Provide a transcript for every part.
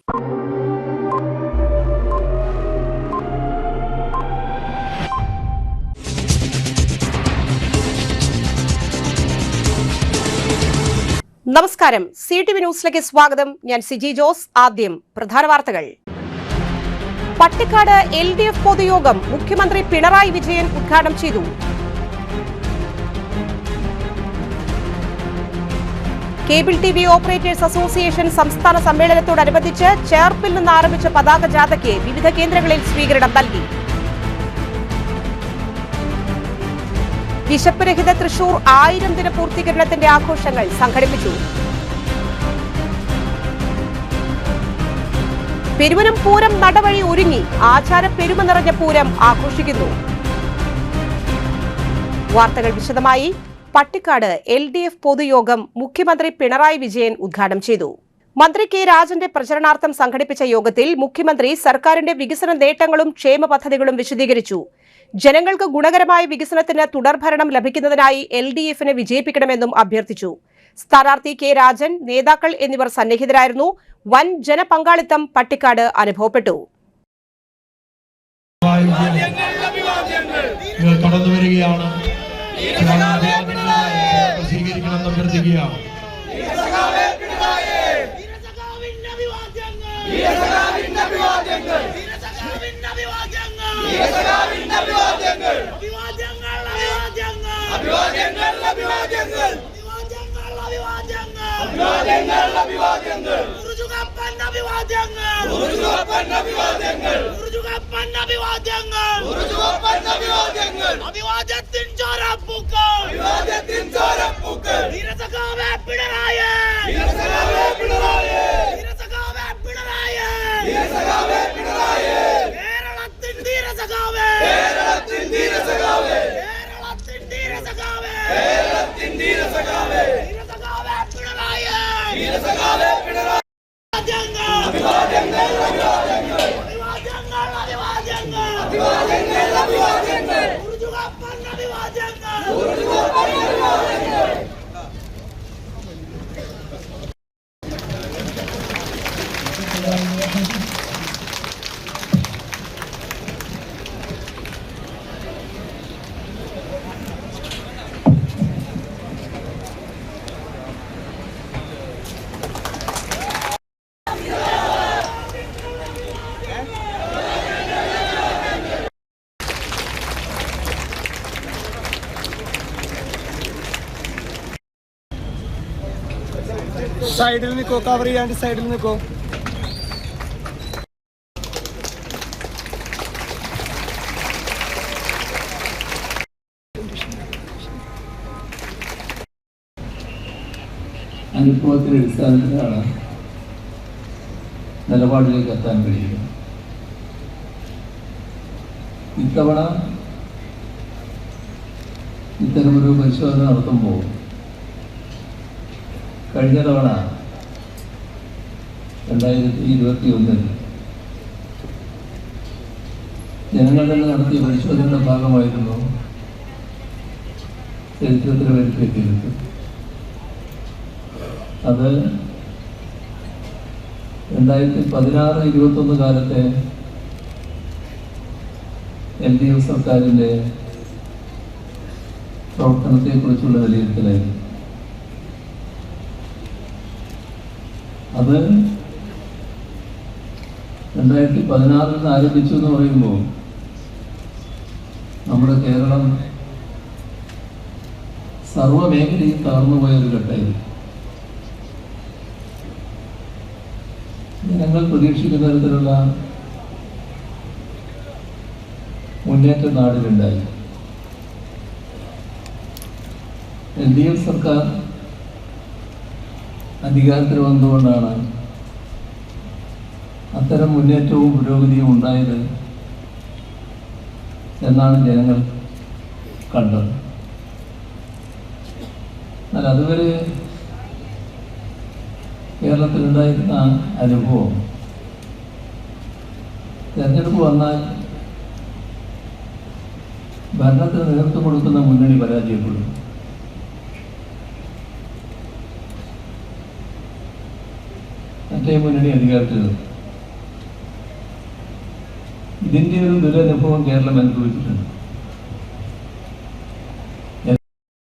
നമസ്കാരം, CTV ന്യൂസിലേക്ക് സ്വാഗതം. ഞാൻ സിജി ജോസ്. ആദ്യം പ്രധാന വാർത്തകൾ. പട്ടിക്കാട് LDF പൊതുയോഗം മുഖ്യമന്ത്രി പിണറായി വിജയൻ ഉദ്ഘാടനം ചെയ്തു. കേബിൾ TV ഓപ്പറേറ്റേഴ്സ് അസോസിയേഷൻ സംസ്ഥാന സമ്മേളനത്തോടനുബന്ധിച്ച് ചേർപ്പിൽ നിന്ന് ആരംഭിച്ച പതാക ജാഥയ്ക്ക് വിവിധ കേന്ദ്രങ്ങളിൽ സ്വീകരണം നൽകി. വിശപ്പ് രഹിത തൃശൂർ 1000 ദിന പൂർത്തീകരണത്തിന്റെ ആഘോഷങ്ങൾ സംഘടിപ്പിച്ചു. പെരുവനം പൂരം നടവഴി ഒരുങ്ങി. ആചാര പെരുമ നിറഞ്ഞ പൂരം ആഘോഷിക്കുന്നു. വാർത്തകൾ വിശദമായി. പട്ടിക്കാട് LDF പൊതുയോഗം മുഖ്യമന്ത്രി പിണറായി വിജയൻ ഉദ്ഘാടനം ചെയ്തു. മന്ത്രി K രാജന്റെ പ്രചരണാർത്ഥം സംഘടിപ്പിച്ച യോഗത്തിൽ മുഖ്യമന്ത്രി സർക്കാരിന്റെ വികസന നേട്ടങ്ങളും ക്ഷേമ പദ്ധതികളും വിശദീകരിച്ചു. ജനങ്ങൾക്ക് ഗുണകരമായ വികസനത്തിന് തുടർഭരണം ലഭിക്കുന്നതിനായി LDFനെ വിജയിപ്പിക്കണമെന്നും അഭ്യർത്ഥിച്ചു. സ്ഥാനാർത്ഥി K രാജൻ, നേതാക്കൾ എന്നിവർ സന്നിഹിതരായിരുന്നു. വൻ ജനപങ്കാളിത്തം പട്ടിക്കാട് അനുഭവപ്പെട്ടു. സൈഡിൽ നിൽക്കോ, കവർ ചെയ്യാണ്ട് സൈഡിൽ നിൽക്കോ. അനുഭവത്തിന്റെ അടിസ്ഥാനത്തിലാണ് നിലപാടിലേക്ക് എത്താൻ കഴിയുക. ഇത്തവണ ഇത്തരമൊരു പരിശോധന നടത്തുമ്പോൾ കഴിഞ്ഞ തവണ 2021 ജനങ്ങൾ തന്നെ നടത്തിയ പരിശോധനയുടെ ഭാഗമായിരുന്നു ചരിത്രത്തിൽ വരുത്തിയെത്തിയത്. അത് 2016-21 കാലത്തെ LDF സർക്കാരിൻ്റെ പ്രവർത്തനത്തെക്കുറിച്ചുള്ള വിലയിരുത്തലായിരുന്നു. അത് 2016 ആരംഭിച്ചു എന്ന് പറയുമ്പോൾ നമ്മുടെ കേരളം സർവ്വമേഖലയും തകർന്നുപോയൊരു ഘട്ടമായിരുന്നു. ജനങ്ങൾ പ്രതീക്ഷിക്കുന്ന തരത്തിലുള്ള മുന്നേറ്റം നാടിലുണ്ടായി. LDF സർക്കാർ അധികാരത്തിൽ വന്നുകൊണ്ടാണ് അത്തരം മുന്നേറ്റവും പുരോഗതിയും ഉണ്ടായത് എന്നാണ് ജനങ്ങൾ കണ്ടത്. എന്നാൽ അതുവരെ കേരളത്തിലുണ്ടായിരുന്ന അനുഭവം തെരഞ്ഞെടുപ്പ് വന്നാൽ ഭരണത്തിന് നേതൃത്വം കൊടുക്കുന്ന മുന്നണി പരാജയപ്പെടും. മറ്റേ മുന്നണി അധികാരത്തിൽ ഇതിൻ്റെ ഒരു ദുരനുഭവം കേരളം അനുഭവിച്ചിട്ടുണ്ട്.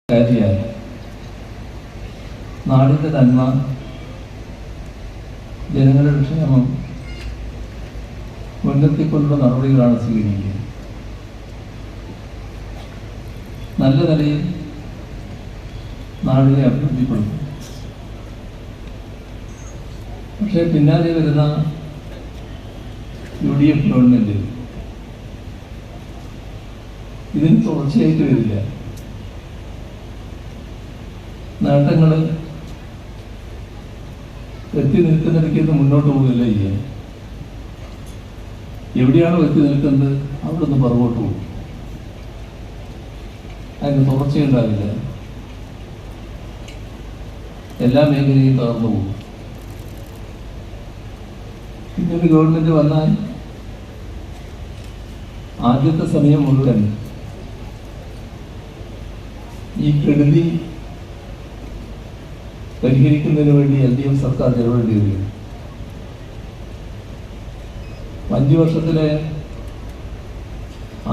കാര്യാൽ നാടിൻ്റെ നന്മ, ജനങ്ങളുടെ ക്ഷേമം മുൻനിർത്തിക്കൊണ്ടുള്ള നടപടികളാണ് സ്വീകരിക്കുക. നല്ല നിലയിൽ നാടിനെ അഭിവൃദ്ധിപ്പെടുത്തും. പക്ഷേ പിന്നാലെ വരുന്ന UDF ഗവൺമെന്റ് ഇതിന് തുടർച്ചയായിട്ട് വരില്ല. നേട്ടങ്ങൾ എത്തി നിൽക്കുന്നിടയ്ക്ക് മുന്നോട്ട് പോകില്ല ചെയ്യാൻ. എവിടെയാണോ എത്തി നിൽക്കുന്നത് അവിടെ നിന്ന് പുറകോട്ട് പോകും. അതിന് തുടർച്ചയുണ്ടാവില്ല. എല്ലാ മേഖലയും തകർന്നു പോകും. പിന്നീട് ഗവൺമെന്റ് വന്നാൽ ആദ്യത്തെ സമയം മുഴുവൻ ഈ കെടുതി പരിഹരിക്കുന്നതിന് വേണ്ടി LDF സർക്കാർ ചെലവേണ്ടി വരും. 5 വർഷത്തിലെ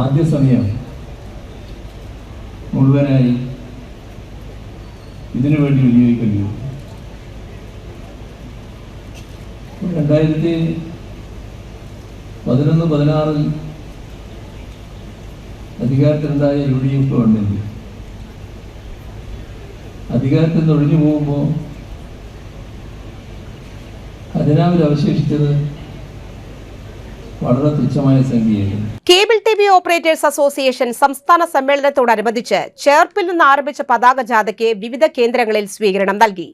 ആദ്യ സമയം മുഴുവനായി ഇതിനു വേണ്ടി വിനിയോഗിക്കേണ്ടി വരും. 2011-16 അധികാരത്തിലുണ്ടായ UDF ഗവൺമെന്റ് അധികാരത്തിൽ നിന്ന് ഒഴിഞ്ഞു പോകുമ്പോൾ ഖജനാവിൽ അവശേഷിച്ചത് വളരെ തുച്ഛമായ സംഖ്യയായിരുന്നു. കേബിൾ TV ഓപ്പറേറ്റേഴ്സ് അസോസിയേഷൻ സംസ്ഥാന സമ്മേളനത്തോടനുബന്ധിച്ച് ചേർപ്പിൽ നിന്ന് ആരംഭിച്ച പതാക ജാഥയ്ക്ക് വിവിധ കേന്ദ്രങ്ങളിൽ സ്വീകരണം നൽകി.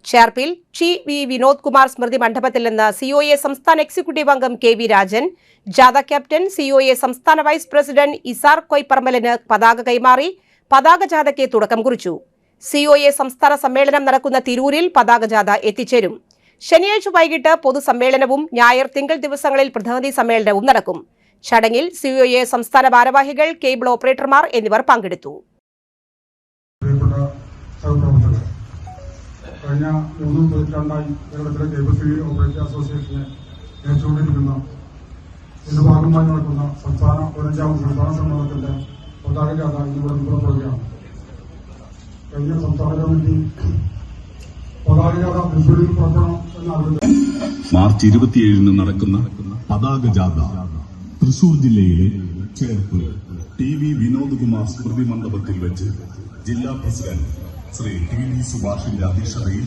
ചേർപ്പിൽ ടി വിനോദ് കുമാർ സ്മൃതി മണ്ഡപത്തിൽ നിന്ന് COA സംസ്ഥാന എക്സിക്യൂട്ടീവ് അംഗം KV രാജൻ, ജാഥ ക്യാപ്റ്റൻ COA സംസ്ഥാന വൈസ് പ്രസിഡന്റ് ഇസാർ കൊയ്പറമ്പലിന് പതാക കൈമാറി പതാക ജാഥയ്ക്ക് തുടക്കം കുറിച്ചു. COA സംസ്ഥാന സമ്മേളനം നടക്കുന്ന തിരൂരിൽ പതാക ജാഥ എത്തിച്ചേരും. ശനിയാഴ്ച വൈകിട്ട് പൊതുസമ്മേളനവും ഞായർ തിങ്കൾ ദിവസങ്ങളിൽ പ്രതിനിധി സമ്മേളനവും നടക്കും. ചടങ്ങിൽ COA സംസ്ഥാന ഭാരവാഹികൾ, കേബിൾ ഓപ്പറേറ്റർമാർ എന്നിവർ പങ്കെടുത്തു. കഴിഞ്ഞ 3 പതിറ്റാണ്ടായി കേരളത്തിലെ കേബിൾ TV ഓപ്പറേറ്റർ അസോസിയേഷനെ നയിച്ചുകൊണ്ടിരിക്കുന്ന ഇതിന്റെ ഭാഗമായി നടക്കുന്ന 15ാം സംസ്ഥാന സമ്മേളനത്തിന്റെ പതാക ജാഥ ഇന്നിവിടെ പുറപ്പെടുകയാണ്. കഴിഞ്ഞ സംസ്ഥാന കമ്മിറ്റി പതാക ജാഥ തൃശ്ശൂരിൽ പുറപ്പെടണം എന്നാഗ്രഹിച്ചു. മാർച്ച് 27 നടക്കുന്ന പതാക ജാഥ തൃശൂർ ജില്ലയിലെ ചേർപ്പ് TV വിനോദ് കുമാർ സ്മൃതി മണ്ഡപത്തിൽ വെച്ച് ജില്ലാ പ്രസിഡന്റ് ശ്രീ TD സുഭാഷിന്റെ അധ്യക്ഷതയിൽ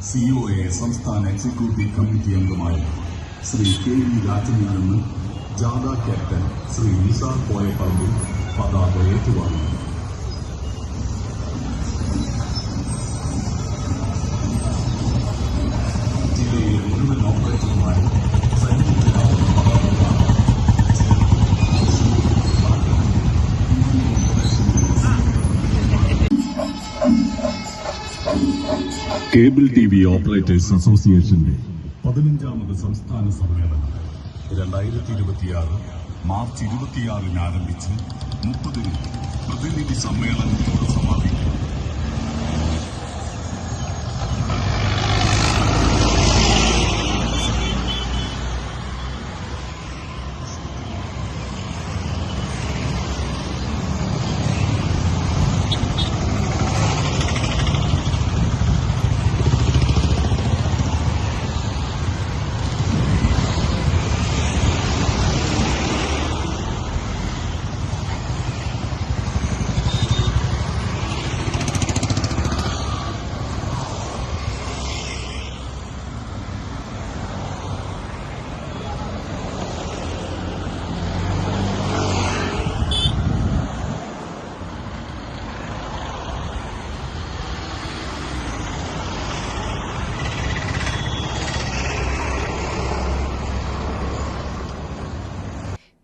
COA സംസ്ഥാന എക്സിക്യൂട്ടീവ് കമ്മിറ്റി അംഗമായ ശ്രീ KV രാജനിൽ നിന്ന് ജാഥ ക്യാപ്റ്റൻ ശ്രീ നിസാർ കോയപ്പറമ്പിൽ പതാക ഏറ്റുവാങ്ങുന്നു. ജില്ലയിലെ മുഴുവൻ ഓപ്പറേറ്റർമാരും കേബിൾ TV ഓപ്പറേറ്റേഴ്സ് അസോസിയേഷന്റെ 15ാമത് സംസ്ഥാന സമ്മേളനം 2026 മാർച്ച് 26 ആരംഭിച്ച് 30 പ്രതിനിധി സമ്മേളനത്തോട് സമാപിക്കും.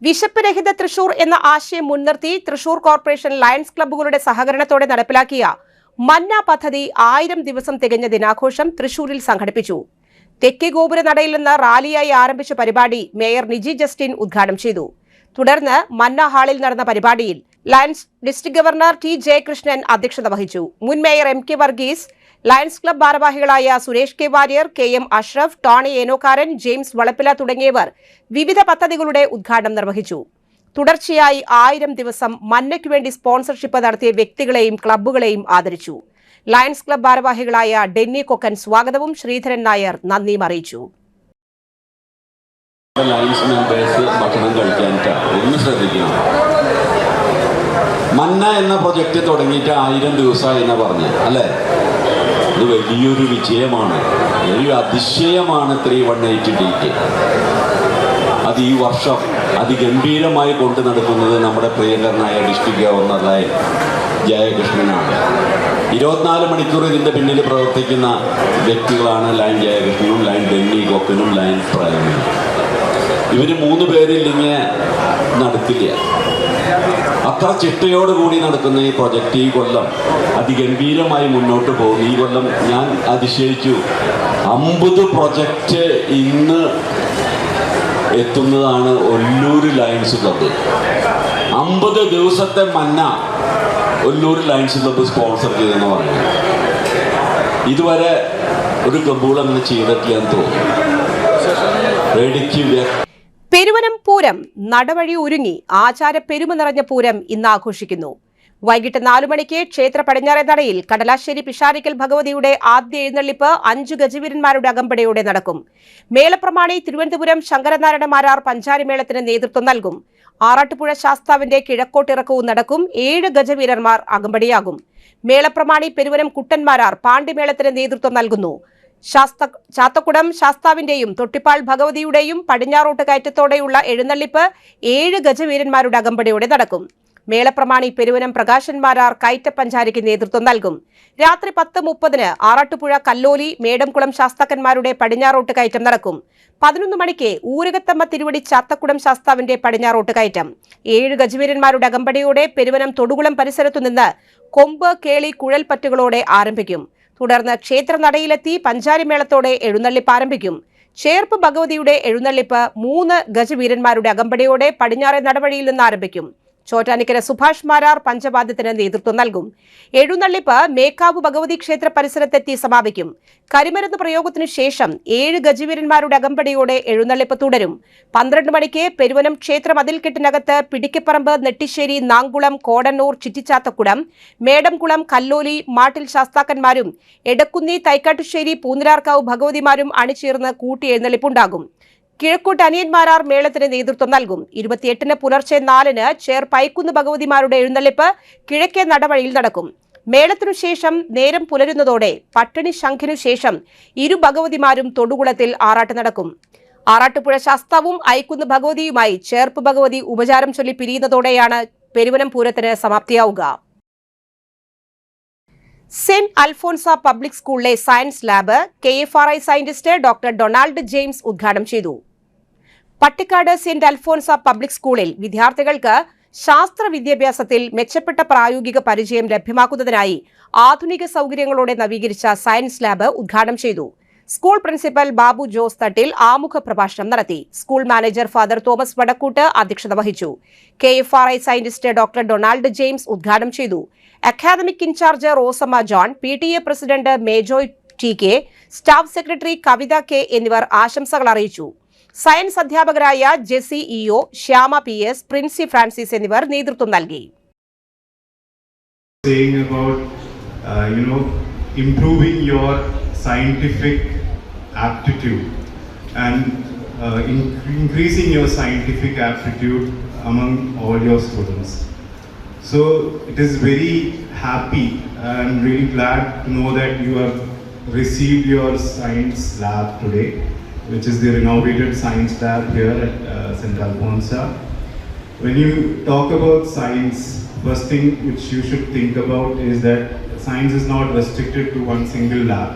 വിശപ്പ് രഹിത തൃശൂർ എന്ന ആശയം മുൻനിർത്തി തൃശൂർ കോർപ്പറേഷൻ ലയൺസ് ക്ലബ്ബുകളുടെ സഹകരണത്തോടെ നടപ്പിലാക്കിയ മന്ന പദ്ധതി 1000 ദിവസം തികഞ്ഞ ദിനാഘോഷം തൃശൂരിൽ സംഘടിപ്പിച്ചു. തെക്കേ ഗോപുര നടയിൽ നിന്ന് റാലിയായി ആരംഭിച്ച പരിപാടി മേയർ നിജി ജസ്റ്റിൻ ഉദ്ഘാടനം ചെയ്തു. തുടർന്ന് മന്ന ഹാളിൽ നടന്ന പരിപാടിയിൽ Lions district governor T. Jayakrishnan അധ്യക്ഷത വഹിച്ചു. മുൻ mayor MK Varghese, Lions club ഭാരവാഹികളായ സുരേഷ് കെ വാര്യർ, KM അഷ്റഫ്, ടോണി ഏനോക്കാരൻ, ജെയിംസ് വളപ്പില തുടങ്ങിയവർ വിവിധ പദ്ധതികളുടെ ഉദ്ഘാടനം നിർവഹിച്ചു. തുടർച്ചയായി 1000 ദിവസം മന്നയ്ക്കു വേണ്ടി സ്പോൺസർഷിപ്പ് നടത്തിയ വ്യക്തികളെയും ക്ലബ്ബുകളെയും ആദരിച്ചു. ലയൺസ് ക്ലബ് ഭാരവാഹികളായ ഡെന്നി കൊക്കൻ സ്വാഗതവും ശ്രീധരൻ നായർ നന്ദിയും അറിയിച്ചു. ലയൺസ് മെമ്പേഴ്സ് ഭക്ഷണം കഴിക്കാനിട്ട് ഒന്ന് ശ്രദ്ധിക്കണം. മന്ന എന്ന പ്രൊജക്റ്റ് തുടങ്ങിയിട്ട് 1000 ദിവസമായി എന്ന് പറഞ്ഞു അല്ലേ? ഇത് വലിയൊരു വിജയമാണ്, ഒരു അതിശയമാണ് 318 അത് ഈ വർഷം അതിഗംഭീരമായി കൊണ്ടു നടക്കുന്നത് നമ്മുടെ പ്രിയങ്കരനായ ഡിസ്ട്രിക്ട് ഗവർണറായ ജയകൃഷ്ണനാണ്. 24 മണിക്കൂർ ഇതിൻ്റെ പിന്നിൽ പ്രവർത്തിക്കുന്ന വ്യക്തികളാണ് ലയൺ ജയകൃഷ്ണനും, ലയൺ ഡെന്നി കൊക്കനും, ലയൺ പ്രേമനും. ഇവർ 3 പേരില്ലെങ്കിൽ നടത്തില്ല. അത്ര ചിട്ടയോടുകൂടി നടക്കുന്ന ഈ പ്രൊജക്റ്റ് ഈ കൊല്ലം അതിഗംഭീരമായി മുന്നോട്ട് പോകും. ഈ കൊല്ലം ഞാൻ അതിശയിച്ചു. 50 പ്രൊജക്റ്റ് ഇന്ന് എത്തുന്നതാണ് ഒല്ലൂർ ലയൺസ് ക്ലബ്ബ്. 50 ദിവസത്തെ മന്ന ഒല്ലൂർ ലയൺസ് ക്ലബ്ബ് സ്പോൺസർ ചെയ്തെന്ന് പറഞ്ഞു. ഇതുവരെ ഒരു ക്ലബ്ബുകൾ അങ്ങനെ ചെയ്തിട്ടില്ല എന്ന് തോന്നുന്നു. പെരുവനം പൂരം നടവഴി ഒരുങ്ങി. ആചാര പെരുമ നിറഞ്ഞ പൂരം ഇന്ന് ആഘോഷിക്കുന്നു. വൈകിട്ട് 4 മണിക്ക് ക്ഷേത്ര പടിഞ്ഞാറേ നടയിൽ കടലാശ്ശേരി പിഷാരിക്കൽ ഭഗവതിയുടെ ആദ്യ എഴുന്നള്ളിപ്പ് 5 ഗജവീരന്മാരുടെ അകമ്പടിയോടെ നടക്കും. മേളപ്രമാണി തിരുവനന്തപുരം ശങ്കരനാരായണ മാരാർ പഞ്ചാരിമേളത്തിന് നേതൃത്വം നൽകും. ആറാട്ടുപുഴ ശാസ്താവിന്റെ കിഴക്കോട്ടിറക്കവും നടക്കും. 7 ഗജവീരന്മാർ അകമ്പടിയാകും. മേളപ്രമാണി പെരുവനം കുട്ടന്മാരാർ പാണ്ഡിമേളത്തിന് നേതൃത്വം നൽകുന്നു. ചാത്തക്കുടം ശാസ്താവിന്റെയും തൊട്ടിപ്പാൾ ഭഗവതിയുടെയും പടിഞ്ഞാറോട്ട് കയറ്റത്തോടെയുള്ള എഴുന്നള്ളിപ്പ് 7 ഗജവീരന്മാരുടെ അകമ്പടിയോടെ നടക്കും. മേളപ്രമാണി പെരുവനം പ്രകാശന്മാരാർ കയറ്റപ്പഞ്ചാരിക്ക് നേതൃത്വം നൽകും. രാത്രി 10:30 ആറാട്ടുപുഴ കല്ലോലി മേടംകുളം ശാസ്താക്കന്മാരുടെ പടിഞ്ഞാറോട്ട് കയറ്റം നടക്കും. 11 മണിക്ക് ഊരകത്തമ്മ തിരുവടി ചാത്തക്കുടം ശാസ്താവിന്റെ പടിഞ്ഞാറോട്ട് കയറ്റം. 7 ഗജവീരന്മാരുടെ അകമ്പടിയോടെ പെരുവനം തൊടുകുളം പരിസരത്തുനിന്ന് കൊമ്പ്, കേളി, കുഴൽപ്പറ്റുകളോടെ ആരംഭിക്കും. തുടർന്ന് ക്ഷേത്രനടയിലെത്തി പഞ്ചാരിമേളത്തോടെ എഴുന്നള്ളിപ്പ് ആരംഭിക്കും. ചേർപ്പ് ഭഗവതിയുടെ എഴുന്നള്ളിപ്പ് 3 ഗജവീരന്മാരുടെ അകമ്പടിയോടെ പടിഞ്ഞാറേ നടവഴിയിൽ നിന്ന് ആരംഭിക്കും. ചോറ്റാനിക്കര സുഭാഷ് മാരാർ പഞ്ചവാദ്യത്തിന് നേതൃത്വം നൽകും. എഴുന്നള്ളിപ്പ് മേക്കാവ് ഭഗവതി ക്ഷേത്ര പരിസരത്തെത്തി സമാപിക്കും. കരിമരുന്ന് പ്രയോഗത്തിനു ശേഷം 7 ഗജവീരന്മാരുടെ അകമ്പടിയോടെ എഴുന്നള്ളിപ്പ് തുടരും. 12 മണിക്ക് പെരുവനം ക്ഷേത്ര മതിൽക്കെട്ടിനകത്ത് പിടിക്കപ്പറമ്പ്, നെട്ടിശ്ശേരി, നാങ്കുളം, കോടന്നൂർ, ചിറ്റിച്ചാത്തക്കുടം, മേടംകുളം, കല്ലോലി, മാട്ടിൽ ശാസ്താക്കന്മാരും എടക്കുന്നി, തൈക്കാട്ടുശ്ശേരി, പൂന്തിരാർക്കാവ് ഭഗവതിമാരും അണിചേർന്ന് കൂട്ടിയെഴുന്നള്ളിപ്പുണ്ടാകും. കിഴക്കോട്ട് അനിയന്മാരാർ മേളത്തിന് നേതൃത്വം നൽകും. 28 പുലർച്ചെ 4 ചേർപ്പൈക്കുന്ന് ഭഗവതിമാരുടെ എഴുന്നള്ളിപ്പ് കിഴക്കേ നടവഴിയിൽ നടക്കും. മേളത്തിനു ശേഷം നേരം പുലരുന്നതോടെ പട്ടിണി ശംഖിനു ശേഷം 2 ഭഗവതിമാരും തൊടുകുളത്തിൽ ആറാട്ട് നടക്കും. ആറാട്ടുപുഴ ശാസ്താവും ഐക്കുന്ന് ഭഗവതിയുമായി ചേർപ്പ് ഭഗവതി ഉപചാരം ചൊല്ലി പിരിയുന്നതോടെയാണ് പെരുവനം പൂരത്തിന് സമാപ്തിയാവുക. സെന്റ് അൽഫോൻസ പബ്ലിക് സ്കൂളിലെ science lab KFRI scientist doctor Donald James ഉദ്ഘാടനം ചെയ്തു. പട്ടിക്കാട് സെന്റ് അൽഫോൻസ പബ്ലിക് സ്കൂളിൽ വിദ്യാർത്ഥികൾക്ക് ശാസ്ത്ര വിദ്യാഭ്യാസത്തിൽ മെച്ചപ്പെട്ട പ്രായോഗിക പരിചയം ലഭ്യമാക്കുന്നതിനായി ആധുനിക സൗകര്യങ്ങളോടെ നവീകരിച്ച സയൻസ് ലാബ് ഉദ്ഘാടനം ചെയ്തു. സ്കൂൾ പ്രിൻസിപ്പൽ ബാബു ജോസ് തട്ടിൽ ആമുഖ പ്രഭാഷണം നടത്തി. School manager father Thomas Vadakkoot അധ്യക്ഷത വഹിച്ചു. KFRI scientist doctor Donald James ഉദ്ഘാടനം ചെയ്തു. Academic incharge Rosamma John, PTA president Mejoy TK, staff secretary Kavitha K എന്നിവർ ആശംസകൾ അറിയിച്ചു. സയൻസ് അധ്യാപകരായ ജെസി EO, ശ്യാമ PS, പ്രിൻസി ഫ്രാൻസിസ് എന്നിവർ നേതൃത്വം നൽകി. Improving your scientific aptitude and increasing your scientific aptitude among all your students. So it is very happy and really glad to know that you have received your science lab today, which is the inaugurated science lab here at St. Alfonsa. When you talk about science, first thing which you should think about is that science is not restricted to one single lab.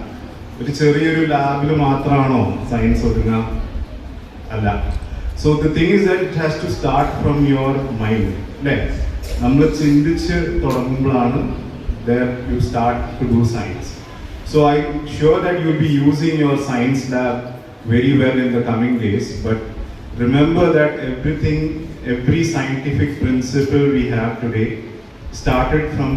ഒരു ചെറിയൊരു ലാബിൽ മാത്രമാണോ science ഒതുങ്ങുക? അല്ല. So the thing is that it has to start from your mind. അല്ലേ? നമ്മൾ ചിന്തിച്ച് തുടങ്ങുമ്പോഴാണ് you start to do science. So I sure that you will be using your science lab very well in the coming days, but remember that every scientific principle we have today started from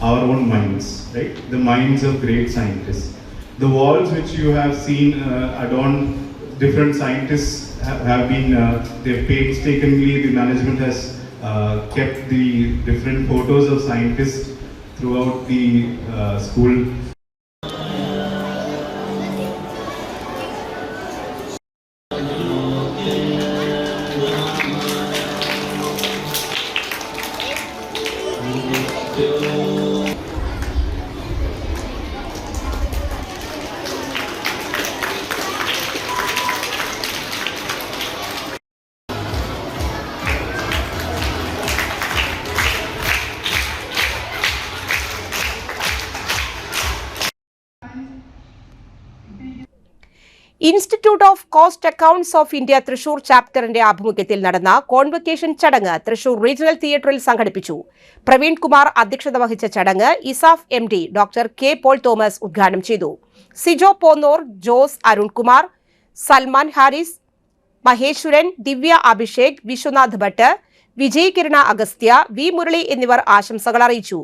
our own minds, right? The minds of great scientists. The walls which you have seen adorn different scientists have been, they've painstakingly, the management has kept the different photos of scientists throughout the school. Institute of cost accounts of India Thrissur ചാപ്റ്ററിന്റെ ആഭിമുഖ്യത്തിൽ നടന്ന convocation ചടങ്ങ് Thrissur regional തിയേറ്ററിൽ സംഘടിപ്പിച്ചു. പ്രവീൺ കുമാർ അധ്യക്ഷത വഹിച്ച ചടങ്ങ് ESAF MD doctor K Paul Thomas ഉദ്ഘാടനം ചെയ്തു. സിജോ പോന്നോർ, ജോസ് അരുൺകുമാർ, സൽമാൻ ഹാരിസ്, മഹേശ്വരൻ, ദിവ്യ അഭിഷേക്, വിശ്വനാഥ് ഭട്ട്, വിജയ് കിരണ അഗസ്ത്യ, വി മുരളി എന്നിവർ ആശംസകൾ അറിയിച്ചു.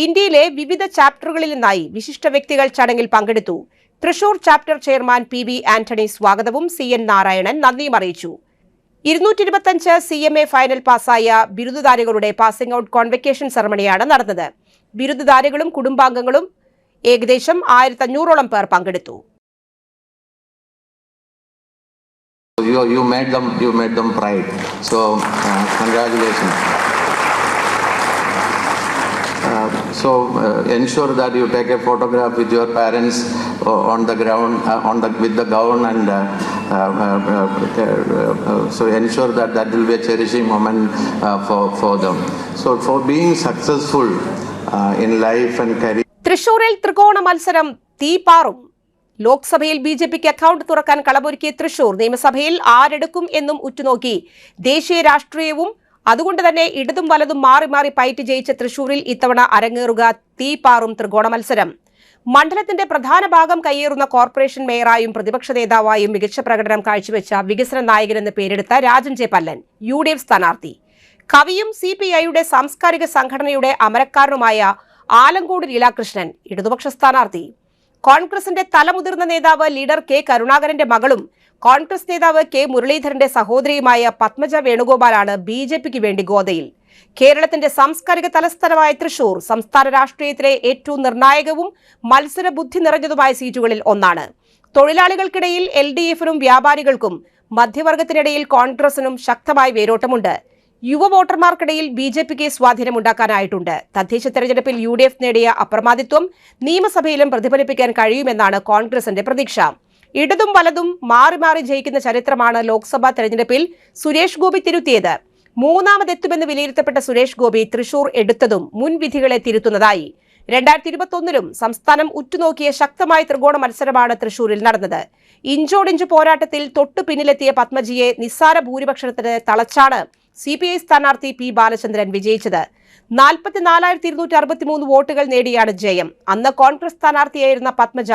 ഇന്ത്യയിലെ വിവിധ ചാപ്റ്ററുകളിൽ നിന്നായി വിശിഷ്ട വ്യക്തികൾ ചടങ്ങിൽ പങ്കെടുത്തു. Thrissur chapter chairman PB Antony സ്വാഗതവും CN നാരായണൻ നന്ദിയും അറിയിച്ചു. 225 CMA ഫൈനൽ പാസ്സായ ബിരുദധാരികളുടെ പാസിംഗ് ഔട്ട് കോൺവക്കേഷൻ സെറമണിയാണ് നടന്നത്. ബിരുദധാരികളും കുടുംബാംഗങ്ങളും ഏകദേശം 1500ഓളം പേർ പങ്കെടുത്തു. You made them pride. So congratulations. Ensure that you take a photograph with your parents on the ground, with the gown, and so ensure that will be a cherishing moment for them. So for being successful in life and career. തൃശൂരിൽ ത്രികോണ മത്സരം തീപാറും. ലോക്സഭയിൽ BJPക്ക് account തുറക്കാൻ കളമൊരുക്കിയ തൃശൂർ നിയമസഭയിൽ ആരെടുക്കും എന്നും ഉറ്റുനോക്കി ദേശീയ രാഷ്ട്രീയവും അതുകൊണ്ട് തന്നെ ഇടതും വലതും മാറി മാറി പയറ്റി ജയിച്ച തൃശൂരിൽ ഇത്തവണ അരങ്ങേറുക തീപാറും ത്രികോണ മത്സരം. മണ്ഡലത്തിന്റെ പ്രധാന ഭാഗം കയ്യേറുന്ന കോർപ്പറേഷൻ മേയറായും പ്രതിപക്ഷ നേതാവായും മികച്ച പ്രകടനം കാഴ്ചവെച്ച വികസന നായകനെന്ന് പേരെടുത്ത രാജൻ ജെ പല്ലൻ UDF സ്ഥാനാർത്ഥി. കവിയും CPIയുടെ സാംസ്കാരിക സംഘടനയുടെ അമരക്കാരനുമായ ആലങ്കോട് ലീലാകൃഷ്ണൻ ഇടതുപക്ഷ സ്ഥാനാർത്ഥി. കോൺഗ്രസിന്റെ തലമുതിർന്ന നേതാവ് ലീഡർ K കരുണാകരന്റെ മകളും കോൺഗ്രസ് നേതാവ് K മുരളീധരന്റെ സഹോദരിയുമായ പത്മജ വേണുഗോപാലാണ് BJPക്ക് വേണ്ടി ഗോദയിൽ. കേരളത്തിന്റെ സാംസ്കാരിക തലസ്ഥാനമായ തൃശൂർ സംസ്ഥാന രാഷ്ട്രീയത്തിലെ ഏറ്റവും നിർണായകവും മത്സരബുദ്ധി നിറഞ്ഞതുമായ സീറ്റുകളിൽ ഒന്നാണ്. തൊഴിലാളികൾക്കിടയിൽ LDFനും വ്യാപാരികൾക്കും മധ്യവർഗത്തിനിടയിൽ കോൺഗ്രസിനും ശക്തമായ വേരോട്ടമുണ്ട്. യുവ വോട്ടർമാർക്കിടയിൽ BJPക്ക് സ്വാധീനമുണ്ടാക്കാനായിട്ടുണ്ട്. തദ്ദേശ തെരഞ്ഞെടുപ്പിൽ UDF നേടിയ അപ്രമാദിത്വം നിയമസഭയിലും പ്രതിഫലിപ്പിക്കാൻ കഴിയുമെന്നാണ് കോൺഗ്രസിന്റെ പ്രതീക്ഷ. ഇടതും വലതും മാറി മാറി ജയിക്കുന്ന ചരിത്രമാണ് ലോക്സഭാ തെരഞ്ഞെടുപ്പിൽ സുരേഷ് ഗോപി തിരുത്തിയത്. മൂന്നാമതെത്തുമെന്ന് വിലയിരുത്തപ്പെട്ട സുരേഷ് ഗോപി തൃശൂർ എടുത്തതും മുൻവിധികളെ തിരുത്തുന്നതായി. 2021ലും സംസ്ഥാനം ഉറ്റുനോക്കിയ ശക്തമായ ത്രികോണ മത്സരമാണ് തൃശൂരിൽ നടന്നത്. ഇഞ്ചോടിഞ്ച് പോരാട്ടത്തിൽ തൊട്ടു പിന്നിലെത്തിയ പത്മജിയെ നിസ്സാര ഭൂരിപക്ഷത്തിന് തളച്ചാണ് CPI സ്ഥാനാർത്ഥി P ബാലചന്ദ്രൻ വിജയിച്ചത്. 44,263 വോട്ടുകൾ നേടിയാണ് ജയം. അന്ന് കോൺഗ്രസ് സ്ഥാനാർത്ഥിയായിരുന്ന പത്മജ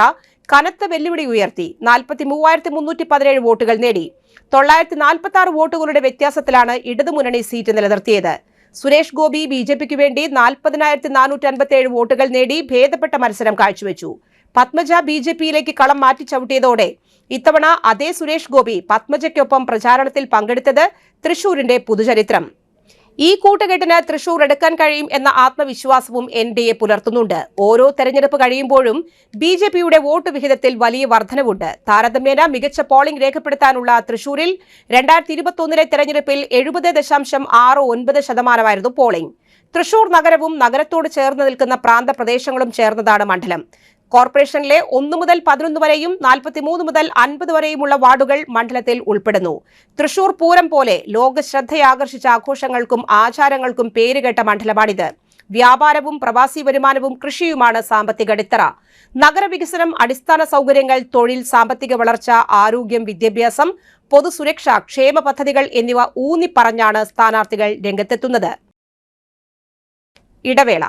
കനത്ത വെല്ലുവിളി ഉയർത്തി 43,317 വോട്ടുകൾ നേടി. 946 വോട്ടുകളുടെ വ്യത്യാസത്തിലാണ് ഇടതുമുന്നണി സീറ്റ് നിലനിർത്തിയത്. സുരേഷ് ഗോപി BJPക്ക് വേണ്ടി 40,457 വോട്ടുകൾ നേടി ഭേദപ്പെട്ട മത്സരം കാഴ്ചവെച്ചു. പത്മജ BJPയിലേക്ക് കളം മാറ്റി ചവിട്ടിയതോടെ ഇത്തവണ അതേ സുരേഷ് ഗോപി പത്മജയ്ക്കൊപ്പം പ്രചാരണത്തിൽ പങ്കെടുത്തത് തൃശൂരിന്റെ പുതുചരിത്രം. ഈ കൂട്ടുകെട്ടിന് തൃശൂർ എടുക്കാൻ കഴിയും എന്ന ആത്മവിശ്വാസവും NDA പുലർത്തുന്നുണ്ട്. ഓരോ തെരഞ്ഞെടുപ്പ് കഴിയുമ്പോഴും BJPയുടെ വോട്ട് വിഹിതത്തിൽ വലിയ വർധനവുണ്ട്. താരതമ്യേന മികച്ച പോളിംഗ് രേഖപ്പെടുത്താനുള്ള തൃശൂരിൽ 2021 തെരഞ്ഞെടുപ്പിൽ 70.69% പോളിംഗ്. തൃശൂർ നഗരവും നഗരത്തോട് ചേർന്ന് നിൽക്കുന്ന പ്രാന്തപ്രദേശങ്ങളും ചേർന്നതാണ് മണ്ഡലം. കോർപ്പറേഷനിലെ 1 മുതൽ 11 വരെയും 43 മുതൽ 50 വരെയുമുള്ള വാർഡുകൾ മണ്ഡലത്തിൽ ഉൾപ്പെടുന്നു. തൃശൂർ പൂരം പോലെ ലോക ശ്രദ്ധയാകർഷിച്ച ആഘോഷങ്ങൾക്കും ആചാരങ്ങൾക്കും പേരുകേട്ട മണ്ഡലമാണിത്. വ്യാപാരവും പ്രവാസി വരുമാനവും കൃഷിയുമാണ് സാമ്പത്തിക അടിത്തറ. നഗരവികസനം, അടിസ്ഥാന സൗകര്യങ്ങൾ, തൊഴിൽ, സാമ്പത്തിക വളർച്ച, ആരോഗ്യം, വിദ്യാഭ്യാസം, പൊതുസുരക്ഷ, ക്ഷേമ പദ്ധതികൾ എന്നിവ ഊന്നിപ്പറഞ്ഞാണ് സ്ഥാനാർത്ഥികൾ രംഗത്തെത്തുന്നത്. ഇടവേള.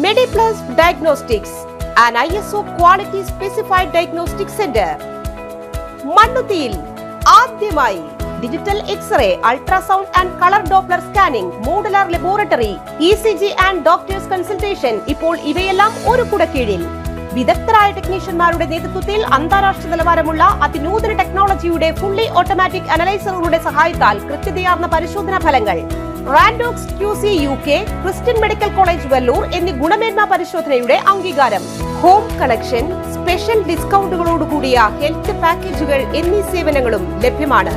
Mediplus diagnostics an ISO quality specified diagnostic center. മണ്ണുത്തിയിൽ ആദ്യമായി digital x-ray, ultrasound and colour doppler scanning, modular laboratory, ECG and doctors consultation. ഇപ്പോൾ ഇവയെല്ലാം ഒരു കുടക്കീഴിൽ. വിദഗ്ധരായ ടെക്നീഷ്യന്മാരുടെ നേതൃത്വത്തിൽ അന്താരാഷ്ട്ര നിലവാരമുള്ള അതിനൂതന ടെക്നോളജിയുടെ ഫുള്ളി ഓട്ടോമാറ്റിക് അനലൈസറുകളുടെ സഹായത്താൽ കൃത്യതയാർന്ന പരിശോധനാ ഫലങ്ങൾ. റാൻഡോക്സ് QC UK, Christian medical college Vellore എന്നീ ഗുണമേന്മ പരിശോധനയുടെ അംഗീകാരം. ഹോം കണക്ഷൻ, സ്പെഷ്യൽ ഡിസ്കൗണ്ടുകളോടുകൂടിയ ഹെൽത്ത് പാക്കേജുകൾ എന്നീ സേവനങ്ങളും ലഭ്യമാണ്.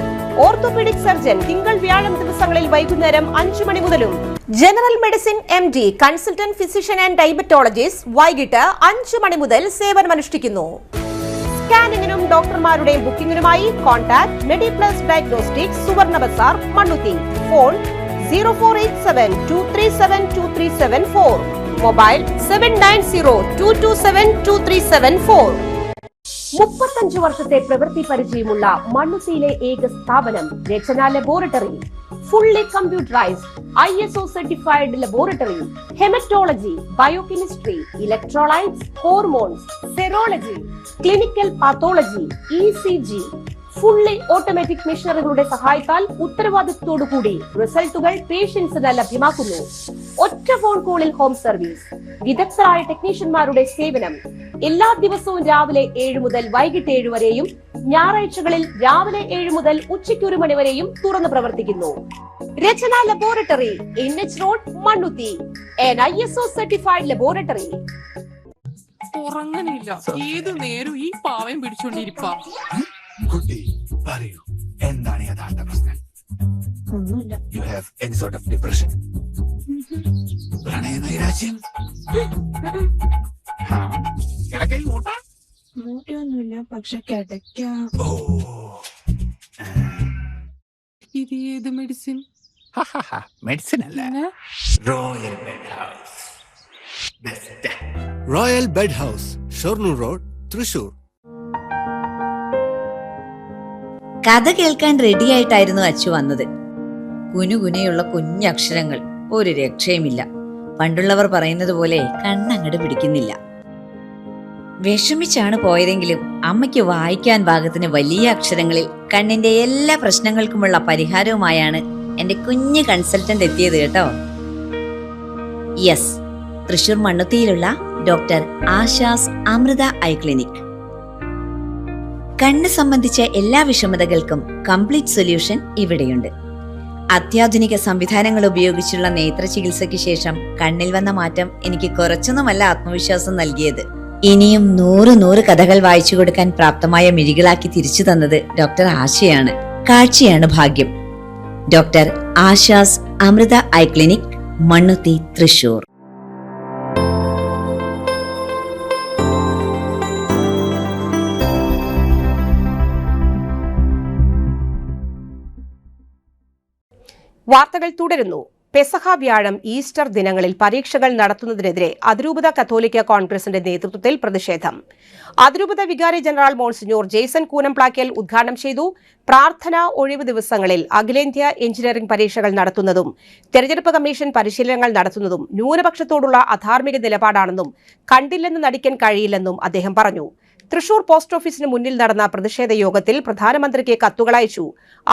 ഓർത്തോപീഡിക് സർജൻ തിങ്കൾ വ്യാഴം ദിവസങ്ങളിൽ വൈകുന്നേരം 5 മണി മുതലും general medicine MD, consultant physician and diabetologist വൈകിട്ട് 5 മണി മുതൽ സേവനമനുഷ്ഠിക്കുന്നു. സ്കാനിങ്ങിനും ഡോക്ടർമാരുടെ ബുക്കിംഗിനുമായി കോൺടാക്ട് മെഡിപ്ലസ് ഡയഗ്നോസ്റ്റിക്സ്, സുവർണ ബസാർ, മണ്ണുത്തി. Phone 0487237237 mobile 7902272374. 35 വർഷത്തെ പ്രവൃത്തി പരിചയമുള്ള മണ്ണുത്തിയിലെ ഏക സ്ഥാപനം Rachana laboratory. Fully computerised ISO certified laboratory. Haematology, biochemistry, electrolytes, hormones, serology, clinical pathology, ECG. Fully automatic മെഷീനറികളുടെ സഹായത്താൽ ഉത്തരവാദിത്വത്തോടുകൂടി റിസൾട്ടുകൾ പേഷ്യൻസിന് ലഭ്യമാക്കുന്നു. ഒറ്റ ഫോൺ കോളിൽ ഹോം സർവീസ്. വിദഗ്ധരായ ടെക്നീഷ്യന്മാരുടെ സേവനം. എല്ലാ ദിവസവും രാവിലെ 7 മുതൽ വൈകിട്ട് 7 വരെയും ഞായറാഴ്ചകളിൽ രാവിലെ 7 മുതൽ ഉച്ചയ്ക്ക് 1 മണി വരെയും തുറന്നു പ്രവർത്തിക്കുന്നു. Rachana laboratory, NH road, Mannuthy. an ISO certified laboratory. ഉറങ്ങണില്ല, ഏതു നേരം ഈ പാവം പിടിച്ചോണ്ടിരിപ്പാ. കുട്ടി പറയൂ, എന്താണ് യഥാർത്ഥ പ്രശ്നം? ഒന്നുമില്ല. You have any sort of depression? പ്രണയ നൈരാശ്യം? കിടക്കയിൽ മൂട്ട? മൂട്ടയൊന്നുമില്ല, പക്ഷെ കിടക്കാം. ഓ, ഇത് ഏത് മെഡിസിൻ? മെഡിസിൻ അല്ല, royal bed house. Royal bed house, Shoranur road, Thrissur. കഥ കേൾക്കാൻ റെഡിയായിട്ടായിരുന്നു അച്ചു വന്നത്. കുനുകുനയുള്ള കുഞ്ഞക്ഷരങ്ങൾ, ഒരു രക്ഷയുമില്ല. പണ്ടുള്ളവർ പറയുന്നത് പോലെ കണ്ണങ്ങട് പിടിക്കുന്നില്ല. വിഷമിച്ചാണ് പോയതെങ്കിലും അമ്മയ്ക്ക് വായിക്കാൻ പാകത്തിന് വലിയ അക്ഷരങ്ങളിൽ കണ്ണിന്റെ എല്ലാ പ്രശ്നങ്ങൾക്കുമുള്ള പരിഹാരവുമായാണ് എന്റെ കുഞ്ഞ് കൺസൾട്ടന്റ് എത്തിയത് കേട്ടോ. യെസ്, തൃശൂർ മണ്ണുത്തിയിലുള്ള doctor Asha's Amrita eye clinic. കണ്ണ് സംബന്ധിച്ച എല്ലാ വിഷമതകൾക്കും കംപ്ലീറ്റ് സൊല്യൂഷൻ ഇവിടെയുണ്ട്. അത്യാധുനിക സംവിധാനങ്ങൾ ഉപയോഗിച്ചുള്ള നേത്ര ചികിത്സയ്ക്ക് ശേഷം കണ്ണിൽ വന്ന മാറ്റം എനിക്ക് കുറച്ചൊന്നുമല്ല ആത്മവിശ്വാസം നൽകിയത്. ഇനിയും 100 കഥകൾ വായിച്ചു കൊടുക്കാൻ പ്രാപ്തമായ മിഴികളാക്കി തിരിച്ചു തന്നത് ഡോക്ടർ ആശയാണ്. കാഴ്ചയാണ് ഭാഗ്യം. Doctor Asha's Amrita eye clinic, Mannuthy, Thrissur. വാർത്തകൾ തുടരുന്നു. പെസഹ വ്യാഴം, ഈസ്റ്റർ ദിനങ്ങളിൽ പരീക്ഷകൾ നടത്തുന്നതിനെതിരെ അതിരൂപത കത്തോലിക്ക കോൺഗ്രസിന്റെ നേതൃത്വത്തിൽ പ്രതിഷേധം. അതിരൂപത വികാരി ജനറൽ മോൺസിഞ്ഞോർ ജെയ്സൺ കൂനംപ്ലാക്കൽ ഉദ്ഘാടനം ചെയ്തു. പ്രാർത്ഥന ഒഴിവ് ദിവസങ്ങളിൽ അഖിലേന്ത്യാ എഞ്ചിനീയറിംഗ് പരീക്ഷകൾ നടത്തുന്നതും തെരഞ്ഞെടുപ്പ് കമ്മീഷൻ പരിശീലനങ്ങൾ നടത്തുന്നതും ന്യൂനപക്ഷത്തോടുള്ള അധാർമിക നിലപാടാണെന്നും കണ്ടില്ലെന്ന് നടിക്കാൻ കഴിയില്ലെന്നും അദ്ദേഹം പറഞ്ഞു. തൃശൂർ പോസ്റ്റ് ഓഫീസിന് മുന്നിൽ നടന്ന പ്രതിഷേധ യോഗത്തിൽ പ്രധാനമന്ത്രിക്ക് കത്തുകളയച്ചു.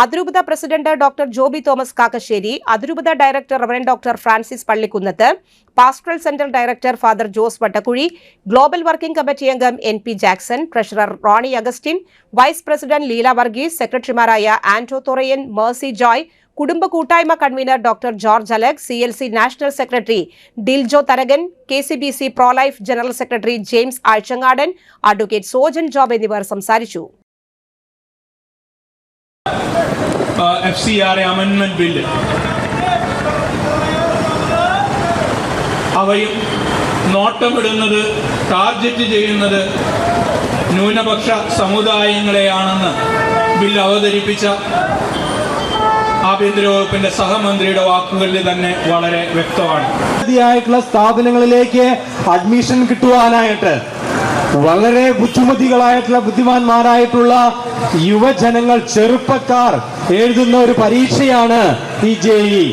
അതിരൂപത പ്രസിഡന്റ് ഡോക്ടർ ജോബി തോമസ് കാക്കശ്ശേരി, അതിരൂപത director reverend doctor Francis Pallikkunnath, pastoral centre director father Jose Vattakuzhi, global working committee അംഗം NP Jackson, treasurer Rony Augustine, vice president Leela Varghese, സെക്രട്ടറിമാരായ ആന്റോ തൊറയൻ, മേഴ്സി ജോയ്, കുടുംബ കൂട്ടായ്മ convenor doctor George Alec, CLC national secretary Diljo Tharakan, KCBC prolife general secretary James Azhchangadan, advocate Sojan Job എന്നിവർ സംസാരിച്ചു. FCRA അമെൻഡ്മെന്റ് ബില്ല് അവയും നോട്ടമിടുന്നത്, ടാർഗറ്റ് ചെയ്യുന്നത് ന്യൂനപക്ഷ സമുദായങ്ങളെയാണെന്ന് ബില്ല് അവതരിപ്പിച്ച ആഭ്യന്തര വകുപ്പിന്റെ സഹമന്ത്രിയുടെ വാക്കുകളിൽ തന്നെ വളരെ വ്യക്തമാണ്. സ്ഥാപനങ്ങളിലേക്ക് അഡ്മിഷൻ കിട്ടുവാനായിട്ട് വളരെ ബുദ്ധിമാന്മാരായിട്ടുള്ള യുവജനങ്ങൾ, ചെറുപ്പക്കാർ എഴുതുന്ന ഒരു പരീക്ഷയാണ് ഈ JEE.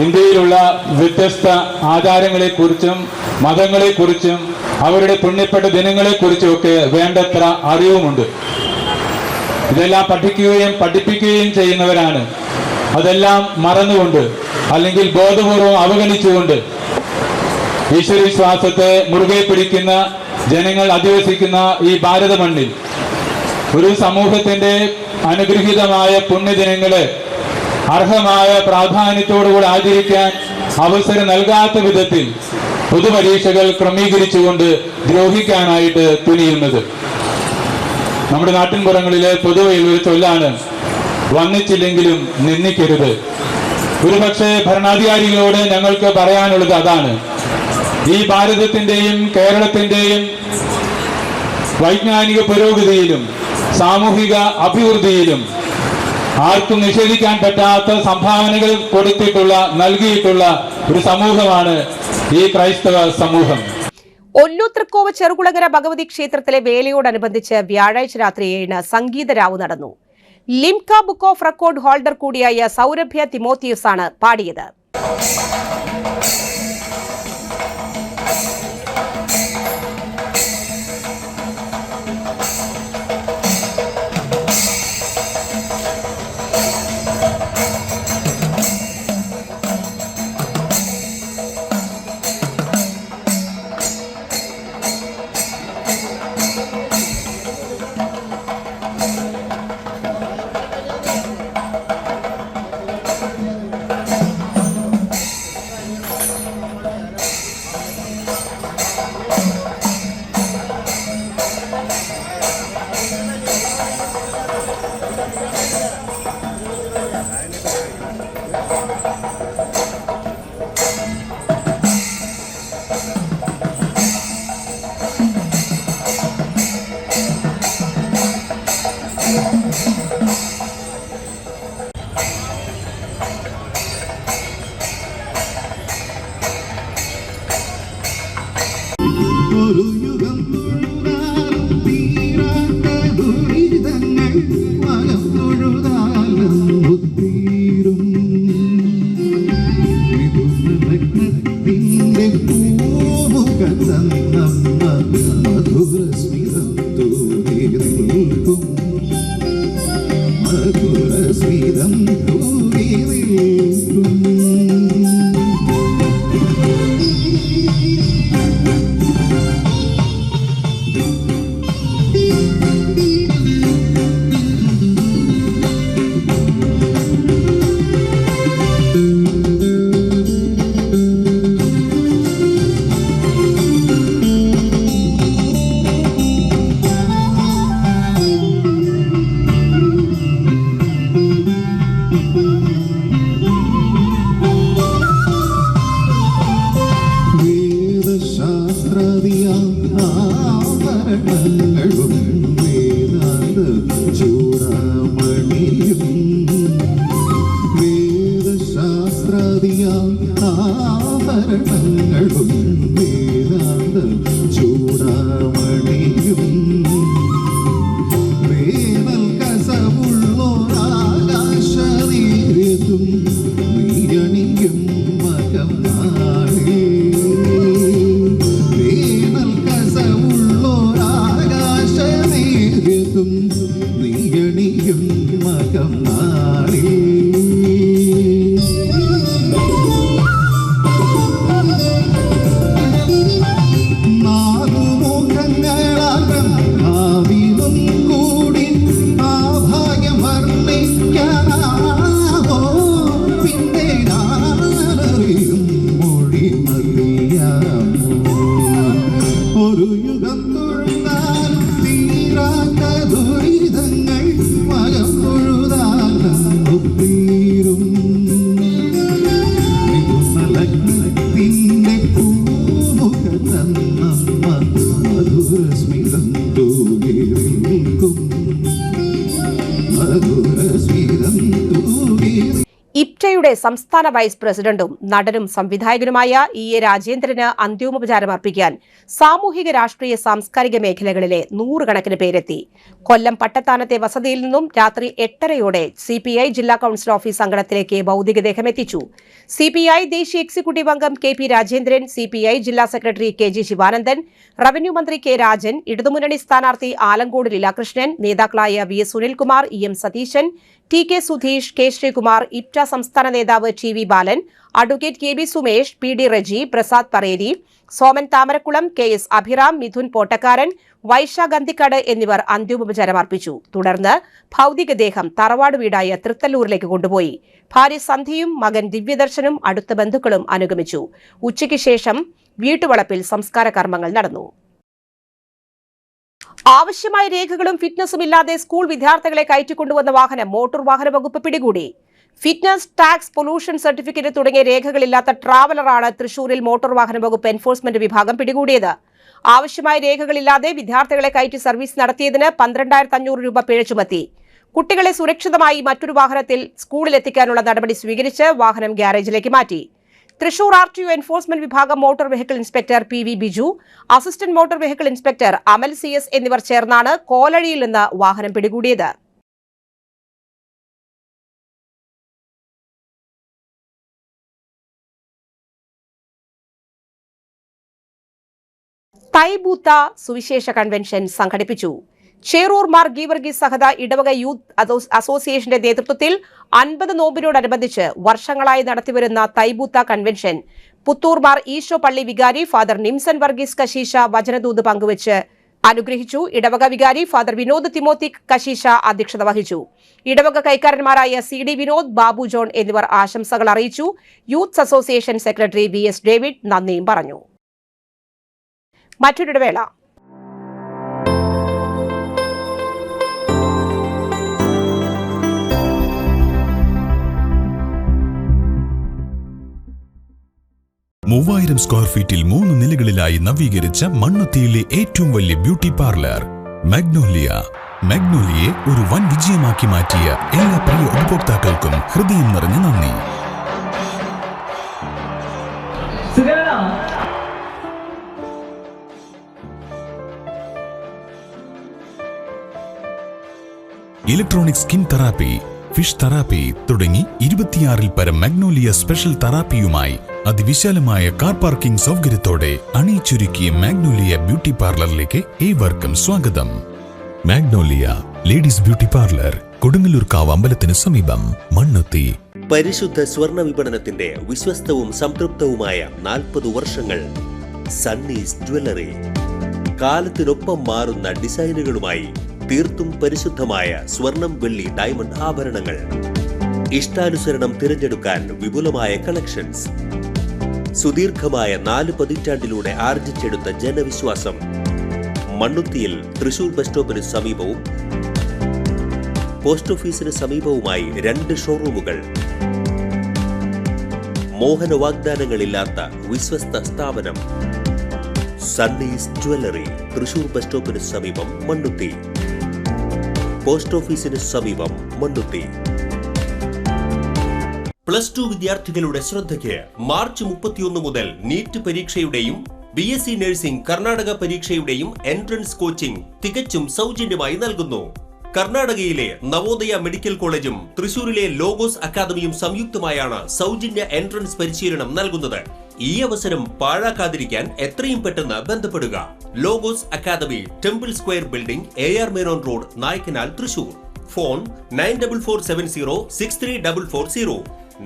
ഇന്ത്യയിലുള്ള വ്യത്യസ്ത ആചാരങ്ങളെക്കുറിച്ചും മതങ്ങളെക്കുറിച്ചും അവരുടെ പുണ്യപ്പെട്ട ദിനങ്ങളെക്കുറിച്ചുമൊക്കെ വേണ്ടത്ര അറിവുമുണ്ട്. ഇതെല്ലാം പഠിക്കുകയും പഠിപ്പിക്കുകയും ചെയ്യുന്നവരാണ്. അതെല്ലാം മറന്നുകൊണ്ട് അല്ലെങ്കിൽ ബോധപൂർവം അവഗണിച്ചുകൊണ്ട് ഈശ്വരവിശ്വാസത്തെ മുറുകെ പിടിക്കുന്ന ജനങ്ങൾ അധിവസിക്കുന്ന ഈ ഭാരത മണ്ണിൽ ഒരു സമൂഹത്തിന്റെ അനുഗ്രഹീതമായ പുണ്യദിനങ്ങളെ അർഹമായ പ്രാധാന്യത്തോടുകൂടി ആചരിക്കാൻ അവസരം നൽകാത്ത വിധത്തിൽ പൊതുപരീക്ഷകൾ ക്രമീകരിച്ചുകൊണ്ട് ദ്രോഹിക്കാനായിട്ട് തുനിയുന്നത്. നമ്മുടെ നാട്ടിൻപുറങ്ങളിലെ പൊതുവയിൽ ഒരു ചൊല്ലാണ്, വന്നിച്ചില്ലെങ്കിലും നിന്ദിക്കരുത്. ഒരുപക്ഷെ ഭരണാധികാരികളോട് ഞങ്ങൾക്ക് പറയാനുള്ളത് അതാണ്. ഈ ഭാരതത്തിന്റെയും കേരളത്തിന്റെയും വൈജ്ഞാനിക പുരോഗതിയിലും സാമൂഹിക അഭിവൃദ്ധിയിലും ആർക്കും നിഷേധിക്കാൻ പറ്റാത്ത സംഭാവനകൾ കൊടുത്തിട്ടുള്ള നൽകിയിട്ടുള്ള ഒരു സമൂഹമാണ് ഈ ക്രൈസ്തവ സമൂഹം. ഒല്ലൂത്തൃക്കോവ് ചെറുകുളങ്ങര ഭഗവതി ക്ഷേത്രത്തിലെ വേലയോടനുബന്ധിച്ച് വ്യാഴാഴ്ച രാത്രി 7 സംഗീതരാവ് നടന്നു. Limca book of record holder കൂടിയായ സൗരഭ്യ തിമോത്തിയസ് ആണ് പാടിയത്. സംസ്ഥാന വൈസ് പ്രസിഡന്റും നടനും സംവിധായകനുമായ E.A. രാജേന്ദ്രന് അന്തിമോപചാരം അർപ്പിക്കാൻ സാമൂഹിക രാഷ്ട്രീയ സാംസ്കാരിക മേഖലകളിലെ നൂറുകണക്കിന് പേരെത്തി. കൊല്ലം പട്ടത്താനത്തെ വസതിയിൽ നിന്നും രാത്രി 8:30 CPI ജില്ലാ കൌൺസിൽ ഓഫീസ് അങ്കണത്തിലേക്ക് ഭൌതികദേഹം എത്തിച്ചു. CPI ദേശീയ എക്സിക്യൂട്ടീവ് അംഗം KP രാജേന്ദ്രൻ, CPI ജില്ലാ സെക്രട്ടറി KG ശിവാനന്ദൻ, റവന്യൂ മന്ത്രി K രാജൻ, ഇടതുമുന്നണി സ്ഥാനാർത്ഥി ആലങ്കോട് ലീലാകൃഷ്ണൻ, നേതാക്കളായ VS Sunilkumar, EM Satheesan, TK Sudheesh, K Sreekumar, IPTA സംസ്ഥാന നേതാവ് TV Balan, advocate KB Sumesh, PD Reji, Prasad Parery, Soman Thamarakulam, KS Abhiram, Mithun Pottakkaran, Vaisakh Anthikad എന്നിവർ അന്തിമോപചാരം അർപ്പിച്ചു. തുടർന്ന് ഭൌതികദേഹം തറവാട് വീടായ തൃത്തല്ലൂരിലേക്ക് കൊണ്ടുപോയി. ഭാര്യ സന്ധ്യയും മകൻ ദിവ്യദർശനും അടുത്ത ബന്ധുക്കളും അനുഗമിച്ചു. ഉച്ചയ്ക്ക് ശേഷം വീട്ടുവളപ്പിൽ സംസ്കാര കർമ്മങ്ങൾ നടന്നു. ആവശ്യമായ രേഖകളും ഫിറ്റ്നസും ഇല്ലാതെ സ്കൂൾ വിദ്യാർത്ഥികളെ കയറ്റിക്കൊണ്ടുവന്ന വാഹനം മോട്ടോർ വാഹന വകുപ്പ് പിടികൂടി. ഫിറ്റ്നസ്, ടാക്സ്, പൊല്യൂഷൻ സർട്ടിഫിക്കറ്റ് തുടങ്ങിയ രേഖകളില്ലാത്ത ട്രാവലറാണ് തൃശൂരിൽ മോട്ടോർ വാഹന വകുപ്പ് എൻഫോഴ്സ്മെന്റ് വിഭാഗം പിടികൂടിയത്. ആവശ്യമായ രേഖകളില്ലാതെ വിദ്യാർത്ഥികളെ കയറ്റി സർവീസ് നടത്തിയതിന് 12,500 രൂപ പിഴ ചുമത്തി. കുട്ടികളെ സുരക്ഷിതമായി മറ്റൊരു വാഹനത്തിൽ സ്കൂളിലെത്തിക്കാനുള്ള നടപടി സ്വീകരിച്ച് വാഹനം ഗ്യാരേജിലേക്ക് മാറ്റി. തൃശൂർ RTO എൻഫോഴ്സ്മെന്റ് വിഭാഗം motor vehicle inspector PV Biju, assistant motor vehicle inspector Amal CS എന്നിവർ ചേർന്നാണ് കോലഴിയിൽ നിന്ന് വാഹനം പിടികൂടിയത്. തൈബൂത്ത സുവിശേഷ കൺവെൻഷൻ സംഘടിപ്പിച്ചു. ചേറൂർ മാർ ഗീവർഗീസ് സഹദ ഇടവക യൂത്ത് അസോസിയേഷന്റെ നേതൃത്വത്തിൽ 50 നോമ്പിനോടനുബന്ധിച്ച് വർഷങ്ങളായി നടത്തിവരുന്ന തൈബൂത്ത കൺവെൻഷൻ പുത്തൂർ മാർ ഈശോ പള്ളി വികാരി ഫാദർ നിംസൺ വർഗീസ് കശീശ വചനദൂത് പങ്കുവച്ച് അനുഗ്രഹിച്ചു. ഇടവക വികാരി ഫാദർ വിനോദ് തിമോത്തി കശീശ അധ്യക്ഷത വഹിച്ചു. ഇടവക കൈക്കാരന്മാരായ CD വിനോദ്, ബാബു ജോൺ എന്നിവർ ആശംസകൾ അറിയിച്ചു. Youth association secretary VS David നന്ദിയും പറഞ്ഞു. മറ്റൊരിടവേള. മൂവായിരം സ്ക്വയർ ഫീറ്റിൽ 3 നിലകളിലായി നവീകരിച്ച മണ്ണുത്തിയിലെ ഏറ്റവും വലിയ ബ്യൂട്ടി പാർലർ മാഗ്നോലിയ. മാഗ്നോലിയെ ഒരു വൻ വിജയമാക്കി മാറ്റിയ എല്ലാ പ്രിയ ഉപഭോക്താക്കൾക്കും ഹൃദയം നിറഞ്ഞ നന്ദി. Electronic skin therapy, fish therapy തുടങ്ങി 26-ൽ പരം മാഗ്നോലിയ സ്പെഷ്യൽ തെറാപ്പിയുമായി അതിവിശാലമായ കാർ പാർക്കിംഗ് സൗകര്യത്തോടെ അണിയിച്ചൊരുക്കിയ മാഗ്നോലിയ ബ്യൂട്ടി പാർലറിലേക്ക് ഏവർക്കും സ്വാഗതം. മാഗ്നോലിയ ലേഡീസ് ബ്യൂട്ടി പാർലർ, കൊടുങ്ങല്ലൂർക്കാവ് അമ്പലത്തിന് സമീപം, മണ്ണുത്തി. പരിശുദ്ധ സ്വർണ്ണ വിപണനത്തിന്റെ വിശ്വസ്തവും സംതൃപ്തവുമായ 40 വർഷങ്ങൾ. സണ്ണീസ് ജ്വല്ലറി. കാലത്തിനൊപ്പം മാറുന്ന ഡിസൈനുകളുമായി തീർത്തും പരിശുദ്ധമായ സ്വർണം, വെള്ളി, ഡയമണ്ട് ആഭരണങ്ങൾ. ഇഷ്ടാനുസരണം തിരഞ്ഞെടുക്കാൻ വിപുലമായ കളക്ഷൻസ്. സുദീർഘമായ 4 പതിറ്റാണ്ടിലൂടെ ആർജിച്ചെടുത്ത ജനവിശ്വാസം. മണ്ണുത്തിയിൽ തൃശൂർ ബസ് സ്റ്റോപ്പിന് സമീപവും പോസ്റ്റ് ഓഫീസിന് സമീപവുമായി 2 ഷോറൂമുകൾ. മോഹന വാഗ്ദാനങ്ങളില്ലാത്ത വിശ്വസ്ത സ്ഥാപനം. സണ്ണീസ് ജ്വല്ലറി, തൃശൂർ ബസ് സ്റ്റോപ്പിന് സമീപം, മണ്ണുത്തി. പോസ്റ്റ് ഓഫീസിന് സമീപം, മണ്ണുത്തി. +2 വിദ്യാർത്ഥികളുടെ ശ്രദ്ധയ്ക്ക് മാർച്ച് 31 മുതൽ നീറ്റ് പരീക്ഷയുടെയും BSc നഴ്സിംഗ് കർണാടക പരീക്ഷയുടെയും എൻട്രൻസ് കോച്ചിംഗ് തികച്ചും സൗജന്യമായി നൽകുന്നു. കർണാടകയിലെ നവോദയ മെഡിക്കൽ കോളേജും തൃശൂരിലെ ലോഗോസ് അക്കാദമിയും സംയുക്തമായാണ് സൗജന്യ എൻട്രൻസ് പരിശീലനം നൽകുന്നത്. ഈ അവസരം പാഴാക്കാതിരിക്കാൻ എത്രയും പെട്ടെന്ന് ബന്ധപ്പെടുക. Logos Academy, Temple Square Building, AR Menon Road, Naickanal, Thrissur. Phone 9447063440,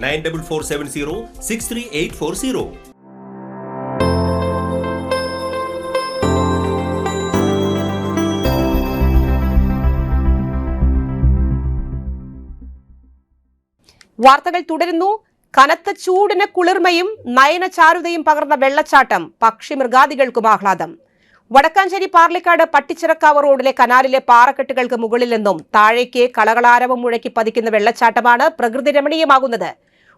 9447063840. വാർത്തകൾ തുടരുന്നു. കനത്ത ചൂടിന് കുളിർമയും നയനചാരുതയും പകർന്ന വെള്ളച്ചാട്ടം പക്ഷിമൃഗാദികൾക്കും ആഹ്ലാദം. വടക്കാഞ്ചേരി പാർലിക്കാട് പട്ടിച്ചിറക്കാവ് റോഡിലെ കനാലിലെ പാറക്കെട്ടുകൾക്ക് മുകളിൽ നിന്നും താഴേക്ക് കളകളാരവം മുഴക്കി പതിക്കുന്ന വെള്ളച്ചാട്ടമാണ് പ്രകൃതി രമണീയമാകുന്നത്.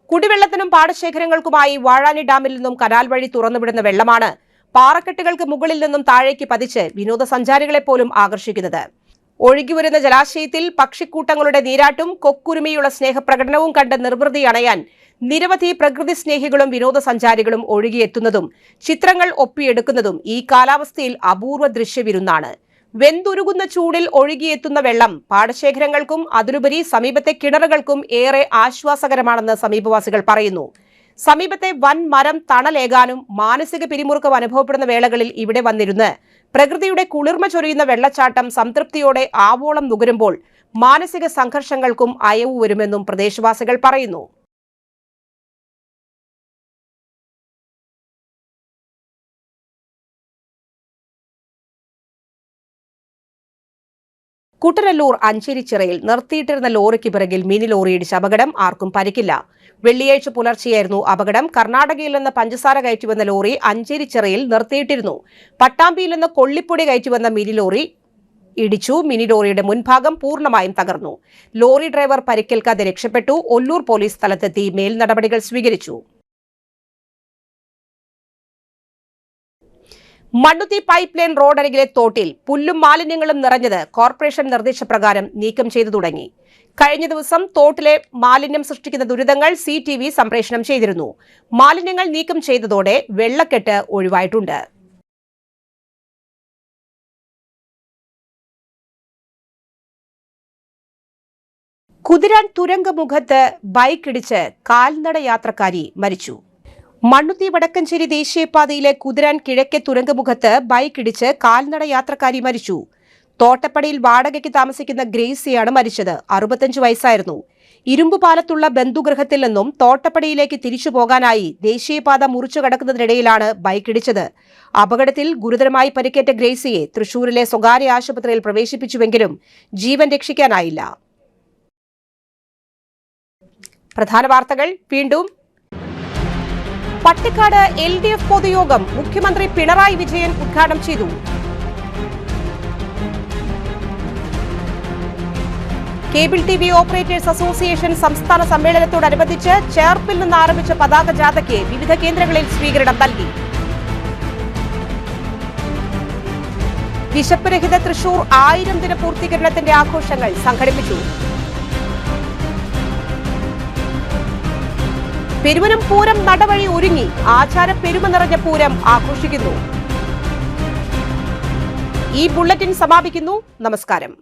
കുടിവെള്ളത്തിനും പാടശേഖരങ്ങൾക്കുമായി വാഴാനി ഡാമിൽ നിന്നും കനാൽ വഴി തുറന്നുവിടുന്ന വെള്ളമാണ് പാറക്കെട്ടുകൾക്ക് മുകളിൽ നിന്നും താഴേക്ക് പതിച്ച് വിനോദസഞ്ചാരികളെ പോലും ആകർഷിക്കുന്നത്. ഒഴുകിവരുന്ന ജലാശയത്തിൽ പക്ഷിക്കൂട്ടങ്ങളുടെ നീരാട്ടും കൊക്കുരുമിയുള്ള സ്നേഹപ്രകടനവും കണ്ട് നിർവൃതി അണയാൻ നിരവധി പ്രകൃതി സ്നേഹികളും വിനോദസഞ്ചാരികളും ഒഴുകിയെത്തുന്നതും ചിത്രങ്ങൾ ഒപ്പിയെടുക്കുന്നതും ഈ കാലാവസ്ഥയിൽ അപൂർവ ദൃശ്യവിരുന്നാണ്. വെന്തുരുകുന്ന ചൂടിൽ ഒഴുകിയെത്തുന്ന വെള്ളം പാടശേഖരങ്ങൾക്കും അതിലുപരി സമീപത്തെ കിണറുകൾക്കും ഏറെ ആശ്വാസകരമാണെന്ന് സമീപവാസികൾ പറയുന്നു. സമീപത്തെ വൻ മരം തണലേകാനും മാനസിക പിരിമുറുക്കം അനുഭവപ്പെടുന്ന വേളകളിൽ ഇവിടെ വന്നിരുന്ന് പ്രകൃതിയുടെ കുളിർമ ചൊരിയുന്ന വെള്ളച്ചാട്ടം സംതൃപ്തിയോടെ ആവോളം നുകരുമ്പോൾ മാനസിക സംഘർഷങ്ങൾക്കും അയവ് വരുമെന്നും പ്രദേശവാസികൾ പറയുന്നു. കുട്ടനല്ലൂർ അഞ്ചേരിച്ചിറയിൽ നിർത്തിയിട്ടിരുന്ന ലോറിക്ക് പിറകിൽ മിനി ലോറി ഇടിച്ച അപകടം. ആർക്കും പരിക്കില്ല. വെള്ളിയാഴ്ച പുലർച്ചെയായിരുന്നു അപകടം. കർണാടകയിൽ നിന്ന് പഞ്ചസാര കയറ്റിവന്ന ലോറി അഞ്ചേരിച്ചിറയിൽ നിർത്തിയിട്ടിരുന്നു. പട്ടാമ്പിയിൽ നിന്ന് കൊള്ളിപ്പൊടി കയറ്റിവന്ന മിനി ലോറി ഇടിച്ചു. മിനി ലോറിയുടെ മുൻഭാഗം പൂർണ്ണമായും തകർന്നു. ലോറി ഡ്രൈവർ പരിക്കേൽക്കാതെ രക്ഷപ്പെട്ടു. ഒല്ലൂർ പോലീസ് സ്ഥലത്തെത്തി മേൽനടപടികൾ സ്വീകരിച്ചു. മണ്ണുത്തി പൈപ്പ് ലൈൻ റോഡരികിലെ തോട്ടിൽ പുല്ലും മാലിന്യങ്ങളും നിറഞ്ഞത് കോർപ്പറേഷൻ നിർദ്ദേശപ്രകാരം നീക്കം ചെയ്തു തുടങ്ങി. കഴിഞ്ഞ ദിവസം തോട്ടിലെ മാലിന്യം സൃഷ്ടിക്കുന്ന ദുരിതങ്ങൾ CTV സംപ്രേഷണം ചെയ്തിരുന്നു. മാലിന്യങ്ങൾ നീക്കം ചെയ്തതോടെ വെള്ളക്കെട്ട് ഒഴിവായിട്ടുണ്ട്. കുതിരാൻ തുരങ്കമുഖത്ത് ബൈക്കിടിച്ച് കാൽനട യാത്രക്കാരി മരിച്ചു. മണ്ണുത്തി വടക്കഞ്ചേരി ദേശീയപാതയിലെ കുതിരാൻ കിഴക്കേ തുരങ്കമുഖത്ത് ബൈക്കിടിച്ച് കാൽനട യാത്രക്കാരി മരിച്ചു. തോട്ടപ്പടിയിൽ വാടകയ്ക്ക് താമസിക്കുന്ന ഗ്രേസിയാണ് മരിച്ചത്. 65 വയസ്സായിരുന്നു. ഇരുമ്പുപാലത്തുള്ള ബന്ധുഗൃഹത്തിൽ നിന്നും തോട്ടപ്പടിയിലേക്ക് തിരിച്ചു പോകാനായി ദേശീയപാത മുറിച്ചു കടക്കുന്നതിനിടയിലാണ് ബൈക്കിടിച്ചത്. അപകടത്തിൽ ഗുരുതരമായി പരിക്കേറ്റ ഗ്രേസിയെ തൃശൂരിലെ സ്വകാര്യ ആശുപത്രിയിൽ പ്രവേശിപ്പിച്ചുവെങ്കിലും ജീവൻ രക്ഷിക്കാനായില്ല. പ്രധാന വാർത്തകൾ വീണ്ടും. പട്ടിക്കാട് LDF പൊതുയോഗം മുഖ്യമന്ത്രി പിണറായി വിജയൻ ഉദ്ഘാടനം ചെയ്തു. കേബിൾ TV ഓപ്പറേറ്റേഴ്സ് അസോസിയേഷൻ സംസ്ഥാന സമ്മേളനത്തോടനുബന്ധിച്ച് ചേർപ്പിൽ നിന്ന് ആരംഭിച്ച പതാക ജാഥയ്ക്ക് വിവിധ കേന്ദ്രങ്ങളിൽ സ്വീകരണം നൽകി. വിശപ്പ് രഹിത തൃശൂർ 1000 ദിന പൂർത്തീകരണത്തിന്റെ ആഘോഷങ്ങൾ സംഘടിപ്പിച്ചു. പെരുവനം പൂരം നടവഴി ഒരുങ്ങി. ആചാര പെരുമ നിറഞ്ഞ പൂരം ആഘോഷിക്കുന്നു. ഈ ബുള്ളറ്റിൻ സമാപിക്കുന്നു. നമസ്കാരം.